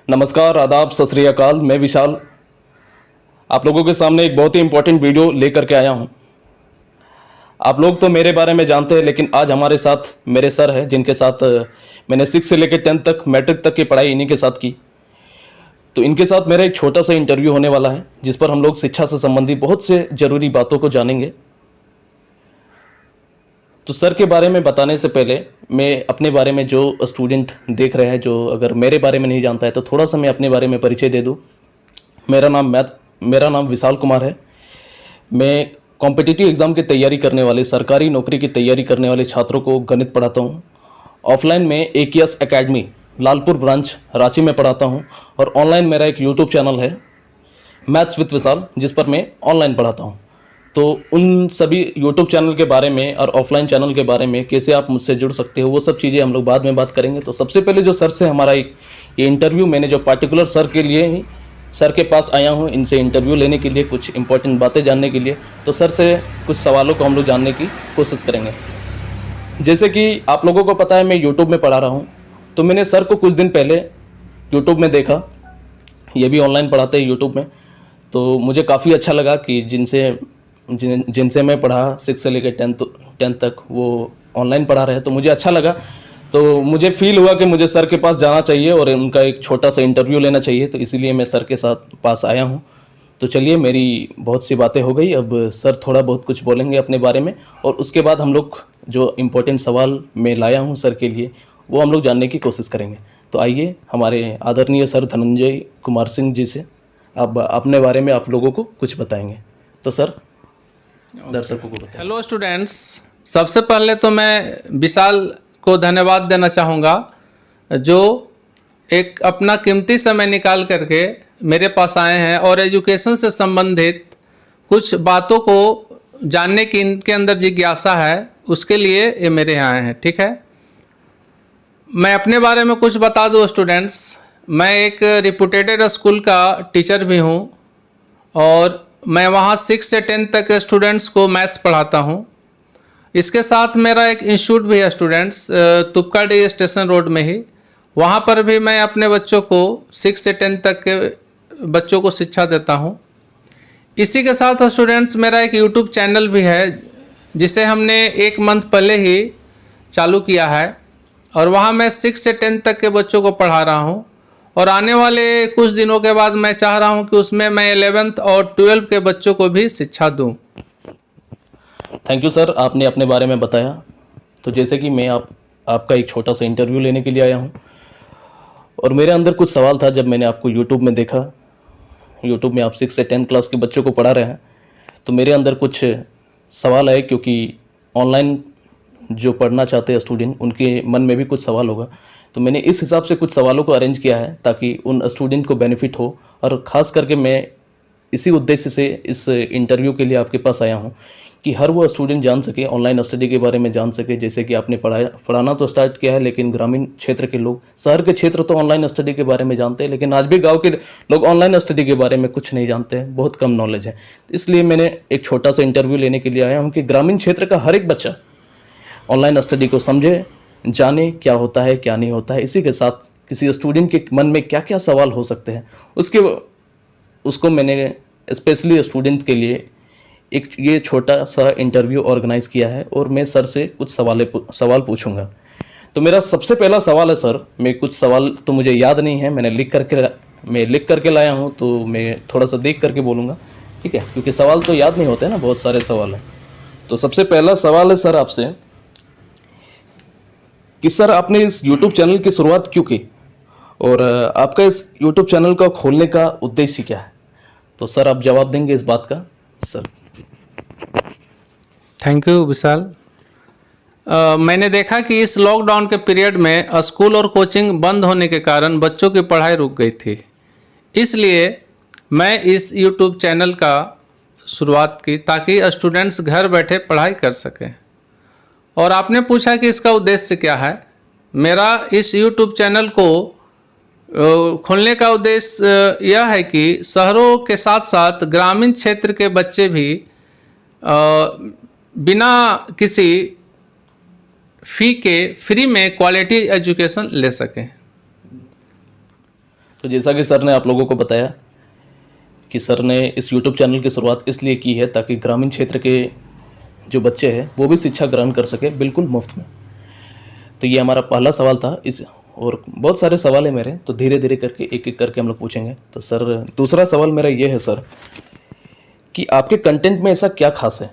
नमस्कार, आदाब, सत श्री अकाल। मैं विशाल आप लोगों के सामने एक बहुत ही इंपॉर्टेंट वीडियो लेकर के आया हूं। आप लोग तो मेरे बारे में जानते हैं, लेकिन आज हमारे साथ मेरे सर हैं जिनके साथ मैंने 6 से लेकर 10 तक मैट्रिक तक की पढ़ाई इन्हीं के साथ की। तो इनके साथ मेरा एक छोटा सा इंटरव्यू होने वाला है, जिस पर हम लोग शिक्षा से संबंधित बहुत से ज़रूरी बातों को जानेंगे। तो सर के बारे में बताने से पहले मैं अपने बारे में, जो स्टूडेंट देख रहे हैं, जो अगर मेरे बारे में नहीं जानता है, तो थोड़ा सा मैं अपने बारे में परिचय दे दूं। मेरा नाम विशाल कुमार है। मैं कॉम्पिटिटिव एग्ज़ाम की तैयारी करने वाले, सरकारी नौकरी की तैयारी करने वाले छात्रों को गणित पढ़ाता हूं। ऑफलाइन में AKS academy Lalpur branch Ranchi में पढ़ाता हूं, और ऑनलाइन मेरा एक यूट्यूब चैनल है मैथ्स विद विशाल, जिस पर मैं ऑनलाइन पढ़ाता हूं। तो उन सभी यूट्यूब चैनल के बारे में और ऑफलाइन चैनल के बारे में कैसे आप मुझसे जुड़ सकते हो, वो सब चीज़ें हम लोग बाद में बात करेंगे। तो सबसे पहले जो सर से हमारा ये इंटरव्यू, मैंने जो पार्टिकुलर सर के लिए ही सर के पास आया हूँ, इनसे इंटरव्यू लेने के लिए, कुछ इंपॉर्टेंट बातें जानने के लिए। तो सर से कुछ सवालों को हम लोग जानने की कोशिश करेंगे। जैसे कि आप लोगों को पता है, मैं यूट्यूब में पढ़ा रहा हूँ। तो मैंने सर को कुछ दिन पहले यूट्यूब में देखा, ये भी ऑनलाइन पढ़ाते हैं यूट्यूब में। तो मुझे काफ़ी अच्छा लगा कि जिनसे मैं पढ़ा 6 से लेकर 10 तक, वो ऑनलाइन पढ़ा रहे हैं। तो मुझे अच्छा लगा, तो मुझे फील हुआ कि मुझे सर के पास जाना चाहिए और उनका एक छोटा सा इंटरव्यू लेना चाहिए। तो इसीलिए मैं सर के साथ पास आया हूँ। तो चलिए, मेरी बहुत सी बातें हो गई, अब सर थोड़ा बहुत कुछ बोलेंगे अपने बारे में, और उसके बाद हम लोग जो इम्पोर्टेंट सवाल मैं लाया हूँ सर के लिए, वो हम लोग जानने की कोशिश करेंगे। तो आइए, हमारे आदरणीय सर धनंजय कुमार सिंह जी से अब अपने बारे में आप लोगों को कुछ बताएंगे। तो सर, दर्शकों को बताएं। हेलो स्टूडेंट्स, सबसे पहले तो मैं विशाल को धन्यवाद देना चाहूँगा, जो एक अपना कीमती समय निकाल करके मेरे पास आए हैं और एजुकेशन से संबंधित कुछ बातों को जानने की इनके अंदर जिज्ञासा है, उसके लिए ये मेरे यहाँ आए हैं। ठीक है, मैं अपने बारे में कुछ बता दूँ स्टूडेंट्स। मैं एक रिपुटेटेड स्कूल का टीचर भी हूँ, और मैं वहाँ 6 से 10 तक स्टूडेंट्स को मैथ्स पढ़ाता हूँ। इसके साथ मेरा एक इंस्टीट्यूट भी है स्टूडेंट्स, तुपकाडी स्टेशन रोड में ही। वहाँ पर भी मैं अपने बच्चों को 6 से 10 तक के बच्चों को शिक्षा देता हूँ। इसी के साथ स्टूडेंट्स, मेरा एक यूट्यूब चैनल भी है, जिसे हमने 1 मंथ पहले ही चालू किया है, और वहाँ मैं 6 से 10 तक के बच्चों को पढ़ा रहा हूँ। और आने वाले कुछ दिनों के बाद मैं चाह रहा हूं कि उसमें मैं 11th और 12th के बच्चों को भी शिक्षा दूं। थैंक यू सर, आपने अपने बारे में बताया। तो जैसे कि मैं आपका एक छोटा सा इंटरव्यू लेने के लिए आया हूं, और मेरे अंदर कुछ सवाल था जब मैंने आपको यूट्यूब में देखा। यूट्यूब में आप 6 से 10 क्लास के बच्चों को पढ़ा रहे हैं, तो मेरे अंदर कुछ सवाल आए, क्योंकि ऑनलाइन जो पढ़ना चाहते हैं स्टूडेंट, उनके मन में भी कुछ सवाल होगा। तो मैंने इस हिसाब से कुछ सवालों को अरेंज किया है, ताकि उन स्टूडेंट को बेनिफिट हो। और ख़ास करके मैं इसी उद्देश्य से इस इंटरव्यू के लिए आपके पास आया हूं, कि हर वो स्टूडेंट जान सके, ऑनलाइन स्टडी के बारे में जान सके। जैसे कि आपने पढ़ाना तो स्टार्ट किया है, लेकिन ग्रामीण क्षेत्र के लोग, शहर के क्षेत्र तो ऑनलाइन स्टडी के बारे में जानते हैं, लेकिन आज भी गाँव के लोग ऑनलाइन स्टडी के बारे में कुछ नहीं जानते हैं, बहुत कम नॉलेज है। इसलिए मैंने एक छोटा सा इंटरव्यू लेने के लिए आया हूँ कि ग्रामीण क्षेत्र का हर एक बच्चा ऑनलाइन स्टडी को समझे, जाने क्या होता है, क्या नहीं होता है। इसी के साथ किसी स्टूडेंट के मन में क्या क्या सवाल हो सकते हैं, उसको मैंने स्पेशली स्टूडेंट के लिए एक ये छोटा सा इंटरव्यू ऑर्गेनाइज़ किया है, और मैं सर से कुछ सवाल पूछूंगा। तो मेरा सबसे पहला सवाल है सर, मैं कुछ सवाल तो मुझे याद नहीं है, मैं लिख करके लाया हूँ, तो मैं थोड़ा सा देख करके बोलूँगा, ठीक है, क्योंकि सवाल तो याद नहीं होते ना, बहुत सारे सवाल हैं। तो सबसे पहला सवाल है सर आपसे, कि सर आपने इस YouTube चैनल की शुरुआत क्यों की, और आपका इस YouTube चैनल का खोलने का उद्देश्य क्या है? तो सर आप जवाब देंगे इस बात का सर। थैंक यू विशाल। मैंने देखा कि इस लॉकडाउन के पीरियड में स्कूल और कोचिंग बंद होने के कारण बच्चों की पढ़ाई रुक गई थी। इसलिए मैं इस YouTube चैनल का शुरुआत की, ताकि स्टूडेंट्स घर बैठे पढ़ाई कर सकें। और आपने पूछा कि इसका उद्देश्य क्या है। मेरा इस YouTube चैनल को खोलने का उद्देश्य यह है कि शहरों के साथ साथ ग्रामीण क्षेत्र के बच्चे भी बिना किसी फ़ी के फ्री में क्वालिटी एजुकेशन ले सकें। तो जैसा कि सर ने आप लोगों को बताया कि सर ने इस यूट्यूब चैनल की शुरुआत इसलिए की है ताकि ग्रामीण क्षेत्र के जो बच्चे हैं वो भी शिक्षा ग्रहण कर सके बिल्कुल मुफ्त में। तो ये हमारा पहला सवाल था इस, और बहुत सारे सवाल हैं मेरे, तो धीरे धीरे करके एक एक करके हम लोग पूछेंगे। तो सर दूसरा सवाल मेरा ये है सर कि आपके कंटेंट में ऐसा क्या खास है,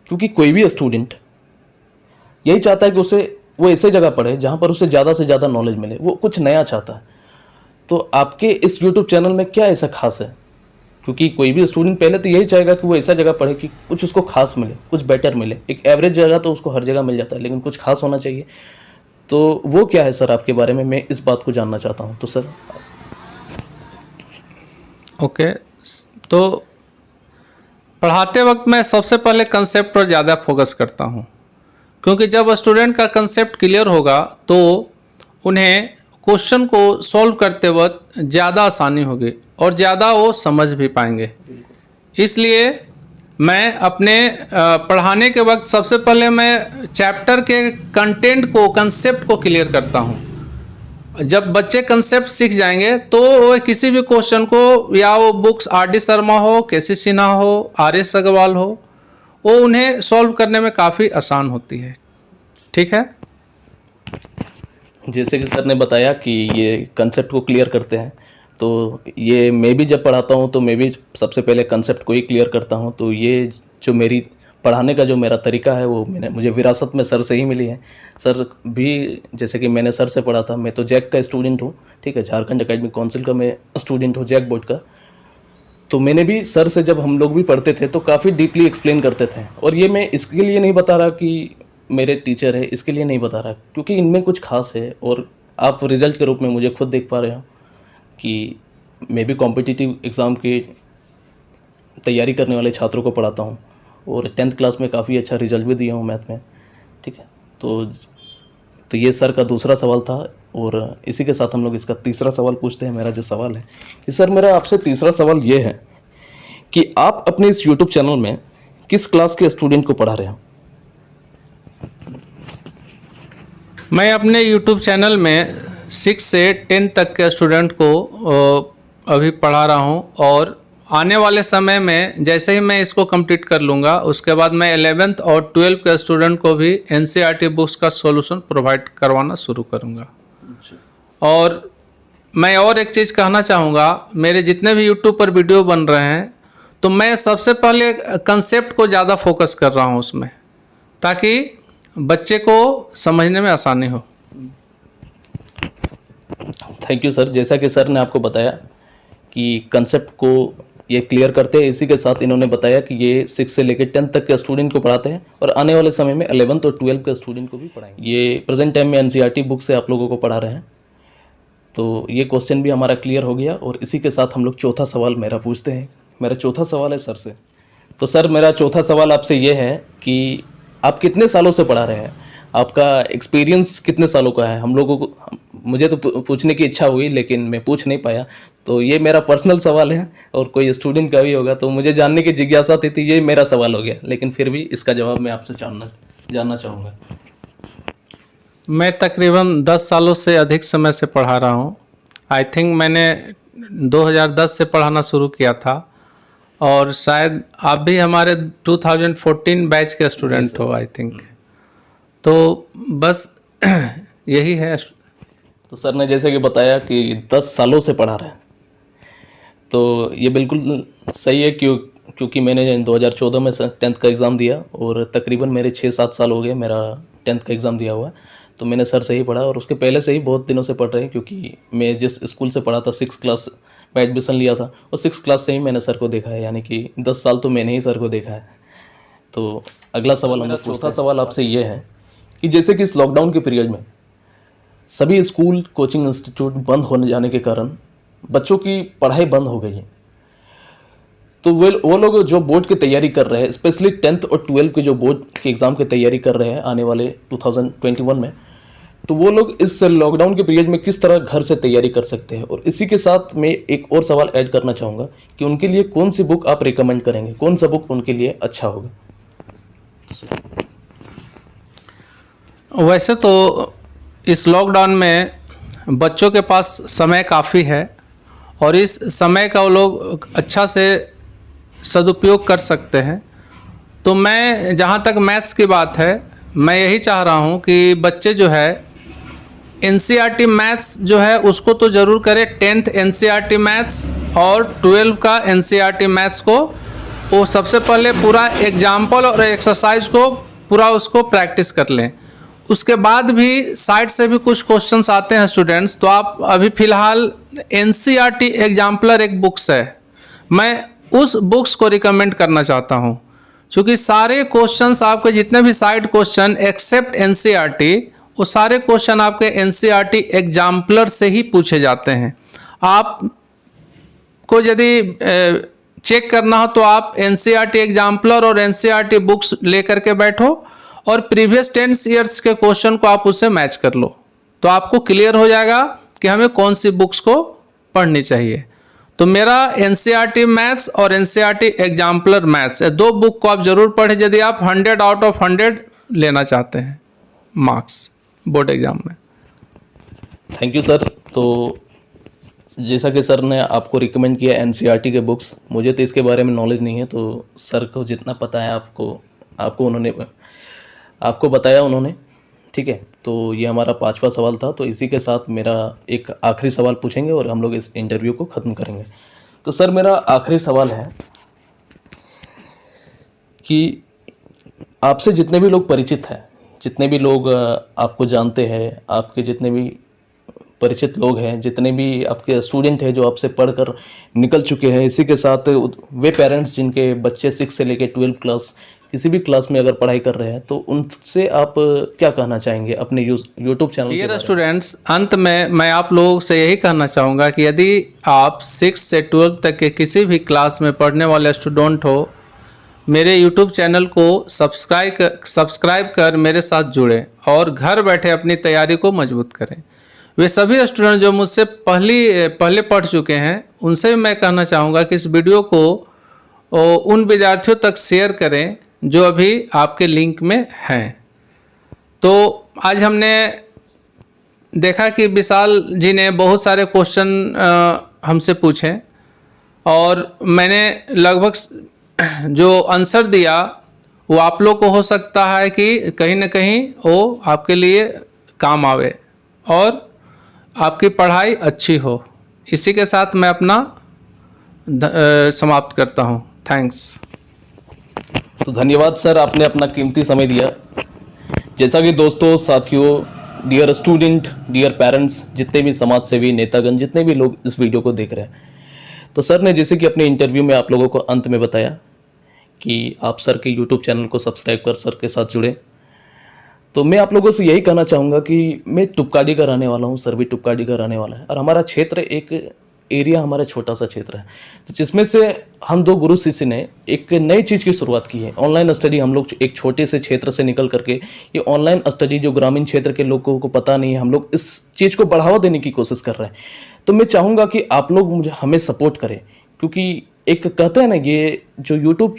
क्योंकि कोई भी स्टूडेंट यही चाहता है कि वो ऐसे जगह पढ़े जहाँ पर उसे ज़्यादा से ज़्यादा नॉलेज मिले, वो कुछ नया चाहता है। तो आपके इस यूट्यूब चैनल में क्या ऐसा खास है, क्योंकि कोई भी स्टूडेंट पहले तो यही चाहेगा कि वो ऐसा जगह पढ़े कि कुछ उसको खास मिले, कुछ बेटर मिले। एक एवरेज जगह तो उसको हर जगह मिल जाता है, लेकिन कुछ खास होना चाहिए। तो वो क्या है सर आपके बारे में, मैं इस बात को जानना चाहता हूँ। तो सर ओके, तो पढ़ाते वक्त मैं सबसे पहले कंसेप्ट पर ज़्यादा फोकस करता हूँ, क्योंकि जब स्टूडेंट का कंसेप्ट क्लियर होगा तो उन्हें क्वेश्चन को सॉल्व करते वक्त ज़्यादा आसानी होगी और ज़्यादा वो समझ भी पाएंगे। इसलिए मैं अपने पढ़ाने के वक्त सबसे पहले मैं चैप्टर के कंटेंट को, कंसेप्ट को क्लियर करता हूँ। जब बच्चे कंसेप्ट सीख जाएंगे तो वो किसी भी क्वेश्चन को, या वो बुक्स आर.डी. शर्मा हो, के.सी. सिन्हा हो, आर.एस. अग्रवाल हो, वो उन्हें सॉल्व करने में काफ़ी आसान होती है। ठीक है, जैसे कि सर ने बताया कि ये कंसेप्ट को क्लियर करते हैं, तो ये मैं भी जब पढ़ाता हूँ तो मैं भी सबसे पहले कंसेप्ट को ही क्लियर करता हूँ। तो ये जो मेरी पढ़ाने का जो मेरा तरीका है वो मुझे विरासत में सर से ही मिली है। सर भी, जैसे कि मैंने सर से पढ़ा था, मैं तो जैक का स्टूडेंट हूँ, ठीक है, झारखंड एकेडमिक काउंसिल का मैं स्टूडेंट हूँ, जैक बोर्ड का। तो मैंने भी सर से, जब हम लोग भी पढ़ते थे तो काफ़ी डीपली एक्सप्लेन करते थे। और ये मैं इसके लिए नहीं बता रहा कि मेरे टीचर है, इसके लिए नहीं बता रहा, क्योंकि इनमें कुछ खास है। और आप रिजल्ट के रूप में मुझे खुद देख पा रहे हो कि मैं भी कॉम्पिटिटिव एग्ज़ाम की तैयारी करने वाले छात्रों को पढ़ाता हूँ, और 10th क्लास में काफ़ी अच्छा रिजल्ट भी दिया हूँ मैथ में, ठीक है। तो ये सर का दूसरा सवाल था, और इसी के साथ हम लोग इसका तीसरा सवाल पूछते हैं। मेरा जो सवाल है कि सर, मेरा आपसे तीसरा सवाल ये है कि आप अपने इस यूट्यूब चैनल में किस क्लास के स्टूडेंट को पढ़ा रहे हो? मैं अपने YouTube चैनल में 6 से 10 तक के स्टूडेंट को अभी पढ़ा रहा हूँ, और आने वाले समय में जैसे ही मैं इसको कंप्लीट कर लूँगा उसके बाद मैं 11th और 12th के स्टूडेंट को भी NCERT बुक्स का सॉल्यूशन प्रोवाइड करवाना शुरू करूँगा। और मैं और एक चीज़ कहना चाहूँगा, मेरे जितने भी YouTube पर वीडियो बन रहे हैं तो मैं सबसे पहले कंसेप्ट को ज़्यादा फोकस कर रहा हूँ उसमें, ताकि बच्चे को समझने में आसानी हो। Thank you sir. जैसा कि सर ने आपको बताया कि कंसेप्ट को ये क्लियर करते हैं, इसी के साथ इन्होंने बताया कि ये 6 से लेकर 10 तक के स्टूडेंट को पढ़ाते हैं, और आने वाले समय में 11th और 12th के स्टूडेंट को भी पढ़ाएंगे। ये प्रेजेंट टाइम में NCERT बुक से आप लोगों को पढ़ा रहे हैं। तो ये क्वेश्चन भी हमारा क्लियर हो गया, और इसी के साथ हम लोग चौथा सवाल मेरा पूछते हैं। मेरा चौथा सवाल है सर से। तो सर, मेरा चौथा सवाल आपसे ये है कि आप कितने सालों से पढ़ा रहे हैं, आपका एक्सपीरियंस कितने सालों का है? हम लोगों को, मुझे तो पूछने की इच्छा हुई लेकिन मैं पूछ नहीं पाया। तो ये मेरा पर्सनल सवाल है, और कोई स्टूडेंट का भी होगा तो मुझे जानने की जिज्ञासा थी, ये मेरा सवाल हो गया, लेकिन फिर भी इसका जवाब मैं आपसे जानना चाहूँगा। मैं तकरीबन 10 सालों से अधिक समय से पढ़ा रहा हूँ। आई थिंक मैंने 2010 से पढ़ाना शुरू किया था, और शायद आप भी हमारे 2014 बैच के स्टूडेंट हो आई थिंक। तो बस यही है। तो सर ने जैसे कि बताया कि 10 सालों से पढ़ा रहे हैं, तो ये बिल्कुल सही है, क्योंकि मैंने 2014 में 10th का एग्ज़ाम दिया, और तकरीबन मेरे 6-7 साल हो गए मेरा 10th का एग्ज़ाम दिया हुआ है। तो मैंने सर से ही पढ़ा, और उसके पहले से ही बहुत दिनों से पढ़ रहे हैं, क्योंकि मैं जिस स्कूल से पढ़ा था 6th क्लास में एडमिशन लिया था, और 6th क्लास से ही मैंने सर को देखा है, यानी कि 10 साल तो मैंने ही सर को देखा है। तो अगला सवाल, मेरा चौथा सवाल आपसे ये है कि जैसे कि इस लॉकडाउन के पीरियड में सभी स्कूल, कोचिंग इंस्टीट्यूट बंद होने जाने के कारण बच्चों की पढ़ाई बंद हो गई है, तो वो लोग जो बोर्ड की तैयारी कर रहे हैं, स्पेशली 10th और 12th के जो बोर्ड के एग्ज़ाम की तैयारी कर रहे हैं आने वाले 2021 में, तो वो लोग इस लॉकडाउन के पीरियड में किस तरह घर से तैयारी कर सकते हैं? और इसी के साथ मैं एक और सवाल ऐड करना चाहूँगा कि उनके लिए कौन सी बुक आप रिकमेंड करेंगे, कौन सा बुक उनके लिए अच्छा होगा? वैसे तो इस लॉकडाउन में बच्चों के पास समय काफ़ी है, और इस समय का वो लोग अच्छा से सदुपयोग कर सकते हैं। तो मैं, जहाँ तक मैथ्स की बात है, मैं यही चाह रहा हूँ कि बच्चे जो है एनसीईआरटी मैथ्स जो है उसको तो ज़रूर करें। 10th एनसीईआरटी मैथ्स और 12 का एनसीईआरटी मैथ्स को वो सबसे पहले पूरा एग्जाम्पल और एक्सरसाइज को पूरा उसको प्रैक्टिस कर लें। उसके बाद भी साइड से भी कुछ क्वेश्चंस आते हैं स्टूडेंट्स, तो आप अभी फ़िलहाल एनसीईआरटी एग्जाम्पलर एक बुक्स है, मैं उस बुक्स को रिकमेंड करना चाहता हूँ, क्योंकि सारे क्वेश्चंस आपके जितने भी साइड क्वेश्चन एक्सेप्ट एनसीईआरटी, वो सारे क्वेश्चन आपके एनसीईआरटी एग्जाम्पलर से ही पूछे जाते हैं। आपको यदि चेक करना हो तो आप एनसीईआरटी एग्जाम्पलर और एनसीईआरटी बुक्स लेकर के बैठो और प्रीवियस 10 ईयर्स के क्वेश्चन को आप उससे मैच कर लो, तो आपको क्लियर हो जाएगा कि हमें कौन सी बुक्स को पढ़नी चाहिए। तो मेरा एनसीईआरटी मैथ्स और एनसीईआरटी एग्जाम्पलर मैथ्स, ये 2 बुक को आप ज़रूर पढ़ें यदि आप 100 आउट ऑफ 100 लेना चाहते हैं मार्क्स बोर्ड एग्ज़ाम में। Thank you sir. तो जैसा कि सर ने आपको रिकमेंड किया एनसीईआरटी के बुक्स, मुझे तो इसके बारे में नॉलेज नहीं है, तो सर को जितना पता है आपको बताया उन्होंने, ठीक है। तो ये हमारा 5वां सवाल था। तो इसी के साथ मेरा एक आखिरी सवाल पूछेंगे और हम लोग इस इंटरव्यू को ख़त्म करेंगे। तो सर मेरा आखिरी सवाल है कि आपसे जितने भी लोग परिचित हैं, जितने भी लोग आपको जानते हैं, आपके जितने भी परिचित लोग हैं, जितने भी आपके स्टूडेंट हैं जो आपसे पढ़कर निकल चुके हैं, इसी के साथ वे पेरेंट्स जिनके बच्चे 6 से लेकर 12 क्लास किसी भी क्लास में अगर पढ़ाई कर रहे हैं, तो उनसे आप क्या कहना चाहेंगे अपने यूट्यूब चैनल के बारे में? डियर स्टूडेंट्स, अंत में मैं आप लोगों से यही कहना चाहूँगा कि यदि आप 6 से 12 तक के किसी भी क्लास में पढ़ने वाले स्टूडेंट हो, मेरे यूट्यूब चैनल को सब्सक्राइब कर मेरे साथ जुड़ें और घर बैठे अपनी तैयारी को मजबूत करें। वे सभी स्टूडेंट जो मुझसे पहले पढ़ चुके हैं, उनसे मैं कहना चाहूँगा कि इस वीडियो को उन विद्यार्थियों तक शेयर करें जो अभी आपके लिंक में हैं। तो आज हमने देखा कि विशाल जी ने बहुत सारे क्वेश्चन हमसे पूछे और मैंने लगभग जो आंसर दिया वो आप लोग को हो सकता है कि कहीं ना कहीं वो आपके लिए काम आवे और आपकी पढ़ाई अच्छी हो। इसी के साथ मैं अपना समाप्त करता हूँ। थैंक्स। तो धन्यवाद सर, आपने अपना कीमती समय दिया। जैसा कि दोस्तों, साथियों, डियर स्टूडेंट, डियर पेरेंट्स, जितने भी समाज सेवी नेतागण, जितने भी लोग इस वीडियो को देख रहे हैं, तो सर ने जैसे कि अपने इंटरव्यू में आप लोगों को अंत में बताया कि आप सर के यूट्यूब चैनल को सब्सक्राइब कर सर के साथ जुड़े। तो मैं आप लोगों से यही कहना चाहूँगा कि मैं टुपकाडी का रहने वाला हूँ, सर भी टुपकाडी का रहने वाला है, और हमारा क्षेत्र एक एरिया हमारा छोटा सा क्षेत्र है, तो जिसमें से हम 2 गुरु शिष्य ने एक नई चीज़ की शुरुआत की है। ऑनलाइन स्टडी हम लोग एक छोटे से क्षेत्र से निकल करके ये ऑनलाइन स्टडी जो ग्रामीण क्षेत्र के लोगों को पता नहीं है, हम लोग इस चीज़ को बढ़ावा देने की कोशिश कर रहे हैं। तो मैं चाहूँगा कि आप लोग हमें सपोर्ट करें, क्योंकि एक कहते हैं ना, ये जो यूट्यूब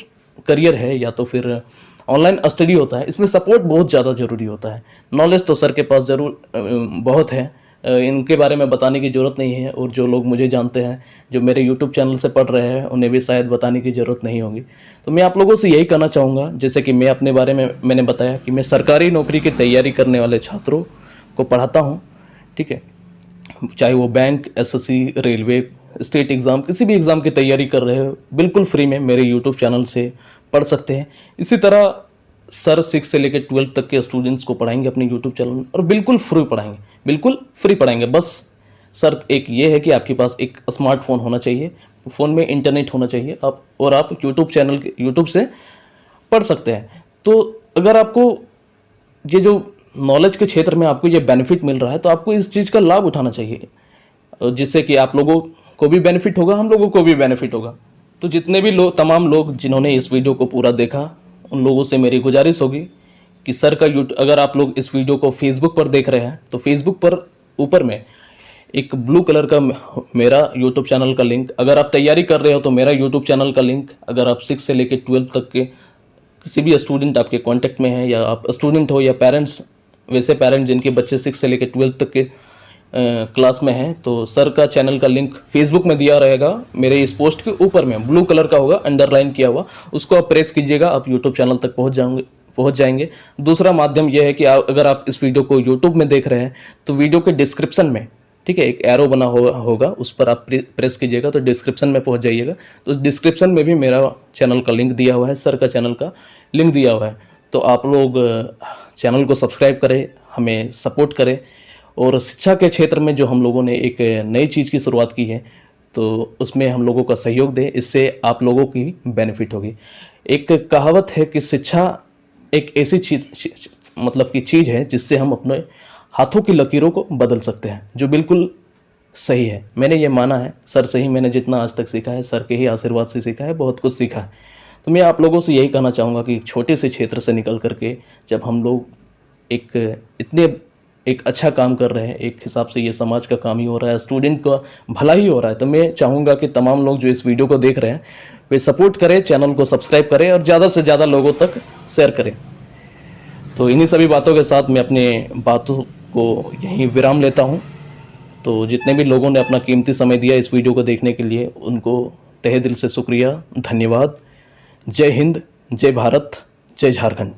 करियर है या तो फिर ऑनलाइन स्टडी होता है, इसमें सपोर्ट बहुत ज़्यादा ज़रूरी होता है। नॉलेज तो सर के पास ज़रूर बहुत है, इनके बारे में बताने की ज़रूरत नहीं है, और जो लोग मुझे जानते हैं, जो मेरे यूट्यूब चैनल से पढ़ रहे हैं, उन्हें भी शायद बताने की ज़रूरत नहीं होगी। तो मैं आप लोगों से यही कहना चाहूँगा, जैसे कि मैं अपने बारे में मैंने बताया कि मैं सरकारी नौकरी की तैयारी करने वाले छात्रों को पढ़ाता हूँ, ठीक है, चाहे वो bank, SSC, railway, state exam, किसी भी एग्ज़ाम की तैयारी कर रहे हो, बिल्कुल फ्री में मेरे यूट्यूब चैनल से पढ़ सकते हैं। इसी तरह सर 6 से लेकर 12 तक के स्टूडेंट्स को पढ़ाएंगे अपने यूट्यूब चैनल, और बिल्कुल फ्री पढ़ाएंगे, बिल्कुल फ्री पढ़ाएंगे। बस शर्त एक ये है कि आपके पास एक स्मार्टफोन होना चाहिए, फ़ोन में इंटरनेट होना चाहिए, आप यूट्यूब से पढ़ सकते हैं। तो अगर आपको ये जो नॉलेज के क्षेत्र में आपको ये बेनिफिट मिल रहा है, तो आपको इस चीज़ का लाभ उठाना चाहिए, जिससे कि आप लोगों को भी बेनिफिट होगा, हम लोगों को भी बेनिफिट होगा। तो जितने भी तमाम लोग जिन्होंने इस वीडियो को पूरा देखा, उन लोगों से मेरी गुजारिश होगी कि सर का अगर आप लोग इस वीडियो को फेसबुक पर देख रहे हैं, तो फेसबुक पर ऊपर में एक ब्लू कलर का मेरा यूट्यूब चैनल का लिंक, अगर आप तैयारी कर रहे हो तो मेरा यूट्यूब चैनल का लिंक, अगर आप 6 से लेकर 12 तक के किसी भी स्टूडेंट आपके कांटेक्ट में है, या आप स्टूडेंट हो या पेरेंट्स, वैसे पेरेंट्स जिनके बच्चे 6 से लेकर 12 तक के क्लास में हैं तो सर का चैनल का लिंक फेसबुक में दिया रहेगा, मेरे इस पोस्ट के ऊपर में ब्लू कलर का होगा अंडरलाइन किया हुआ, उसको आप प्रेस कीजिएगा, आप यूट्यूब चैनल तक पहुंच जाएंगे। दूसरा माध्यम यह है कि अगर आप इस वीडियो को यूट्यूब में देख रहे हैं तो वीडियो के डिस्क्रिप्शन में, ठीक है, एक एरो बना होगा, उस पर आप प्रेस कीजिएगा तो डिस्क्रिप्शन में पहुंच जाइएगा। तो डिस्क्रिप्शन में भी मेरा चैनल का लिंक दिया हुआ है, सर का चैनल का लिंक दिया हुआ है। तो आप लोग चैनल को सब्सक्राइब करें, हमें सपोर्ट करें, और शिक्षा के क्षेत्र में जो हम लोगों ने एक नई चीज़ की शुरुआत की है तो उसमें हम लोगों का सहयोग दें, इससे आप लोगों की बेनिफिट होगी। एक कहावत है कि शिक्षा एक ऐसी चीज़ मतलब की चीज़ है जिससे हम अपने हाथों की लकीरों को बदल सकते हैं, जो बिल्कुल सही है। मैंने ये माना है सर से ही मैंने जितना आज तक सीखा है, सर के ही आशीर्वाद से सीखा है, बहुत कुछ सीखा है। तो मैं आप लोगों से यही कहना चाहूँगा कि छोटे से क्षेत्र से निकल करके जब हम लोग एक अच्छा काम कर रहे हैं, एक हिसाब से ये समाज का काम ही हो रहा है, स्टूडेंट का भला ही हो रहा है, तो मैं चाहूँगा कि तमाम लोग जो इस वीडियो को देख रहे हैं वे सपोर्ट करें, चैनल को सब्सक्राइब करें और ज़्यादा से ज़्यादा लोगों तक शेयर करें। तो इन्हीं सभी बातों के साथ मैं अपने बातों को यहीं विराम लेता हूँ। तो जितने भी लोगों ने अपना कीमती समय दिया इस वीडियो को देखने के लिए, उनको तहे दिल से शुक्रिया, धन्यवाद। जय हिंद, जय भारत, जय झारखंड।